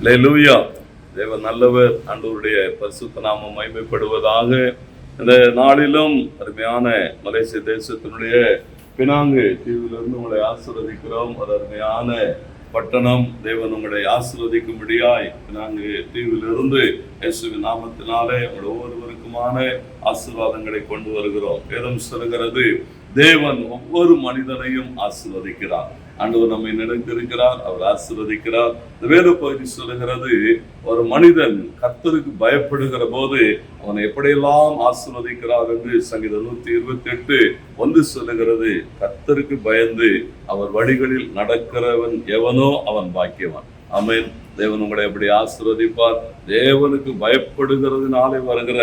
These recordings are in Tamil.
அல்லேலூயா. தேவன் நல்லவர். ஆண்டவருடைய பரிசுத்த நாமம் மகிமைப்படுவதாக. இந்த நாளிலும் அருமையான மலேசிய தேசத்தினுடைய பினாங்கு தீவிலிருந்து உங்களை ஆசீர்வதிக்கிறோம். அது அருமையான பட்டணம். தேவன் உங்களை ஆசீர்வதிக்கும்படியாய் பினாங்கு தீவிலிருந்து இயேசுவின் நாமத்தினாலே உங்கள் ஒவ்வொருவருக்குமான ஆசீர்வாதங்களை கொண்டு வருகிறோம். வேதம் சொல்கிறது, தேவன் ஒவ்வொரு மனிதனையும் ஆசீர்வதிக்கிறார். ஆண்டவர் நம்மை நினைத்திருக்கிறார், அவர் ஆசீர்வதிக்கிறார். இந்த வேத பகுதி சொல்லுகிறது, ஒரு மனிதன் கர்த்தருக்கு பயப்படுகிற போது அவனை எப்படியெல்லாம் ஆசீர்வதிக்கிறார் என்று சங்கீதம் 128:1 சொல்லுகிறது. கர்த்தருக்கு பயந்து அவர் வழிகளில் நடக்கிறவன் எவனோ அவன் பாக்கியவான். ஆமென். தேவன் உங்களை எப்படி ஆசீர்வதிப்பார். தேவனுக்கு பயப்படுகிறதுனாலே வருகிற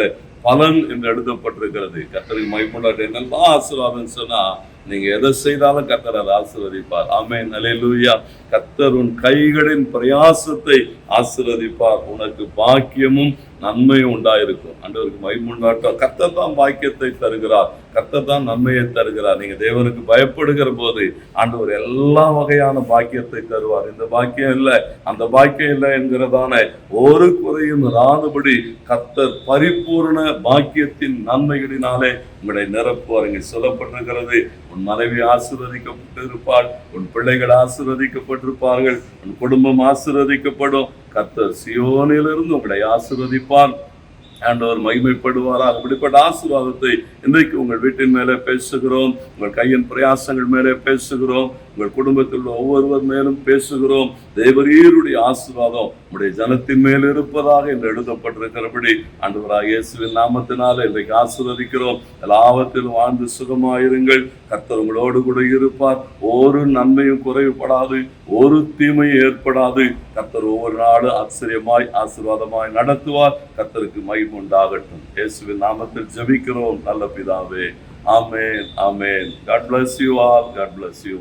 பலன் என்று எழுதப்பட்டிருக்கிறது. கர்த்தருக்கு மகிமைப்பட என்னெல்லாம் ஆசீர்வாதம் சொன்னா, நீங்க எதை செய்தாலும் கர்த்தர் அதை ஆசீர்வதிப்பார். ஆமென். அல்லேலூயா. கர்த்தர் உன் கைகளின் பிரயாசத்தை ஆசீர்வதிப்பார். உனக்கு பாக்கியமும் நன்மையும் உண்டாயிருக்கும். ஆண்டவருக்கு மகிமைப்பட. கர்த்தர் தான் பாக்கியத்தை தருகிறார், கர்த்தர் தான் நன்மையை தருகிறார். நீங்க தேவனுக்கு பயப்படுகிற போது ஆண்டவர் எல்லா வகையான பாக்கியத்தை தருவார். இந்த பாக்கியம் இல்லை, அந்த பாக்கியம் இல்லை என்கிறதான ஒரு குறையும் இராதபடி கர்த்தர் பரிபூர்ண பாக்கியத்தின் நன்மைகளினாலே உங்களை நிரப்புவார். இங்கே சொல்லப்பட்டிருக்கிறது, உன் மனைவி ஆசீர்வதிக்கப்பட்டு இருப்பாள், உன் பிள்ளைகள் ஆசீர்வதிக்கப்பட்டிருப்பார்கள், உன் குடும்பம் ஆசீர்வதிக்கப்படும். கர்த்தர் சியோனிலிருந்து உங்களை ஆசீர்வதிப்பார். ஆண்டவர் மகிமைப்படுவாராக. அப்படிப்பட்ட ஆசீர்வாதத்தை இன்றைக்கு உங்கள் வீட்டின் மேலே பேசுகிறோம், உங்கள் கையின் பிரயாசங்கள் மேலே பேசுகிறோம், உங்கள் குடும்பத்தில் உள்ள ஒவ்வொருவர் மேலும் பேசுகிறோம். தேவரீருடைய ஆசீர்வாதம் உடைய ஜனத்தின் மேல் இருப்பதாக என்று எழுதப்பட்டிருக்கிறபடி ஆண்டவராகிய இயேசுவின் நாமத்தினால இன்றைக்கு ஆசீர்வதிக்கிறோம். எல்லாவற்றிலும் வாழ்ந்து சுகமாயிருங்கள். கர்த்தர் உங்களோடு கூட இருப்பார். ஒரு நன்மையும் குறைவுபடாது, ஒரு தீமையும் ஏற்படாது. கர்த்தர் ஒவ்வொரு நாளும் ஆச்சரியமாய் ஆசீர்வாதமாய் நடத்துவார். கர்த்தருக்கு மகிமை உண்டாகட்டும். இயேசுவின் நாமத்தில் ஜெபிக்கிறோம் நல்ல பிதாவே. ஆமென், ஆமென். God bless you all. God bless you.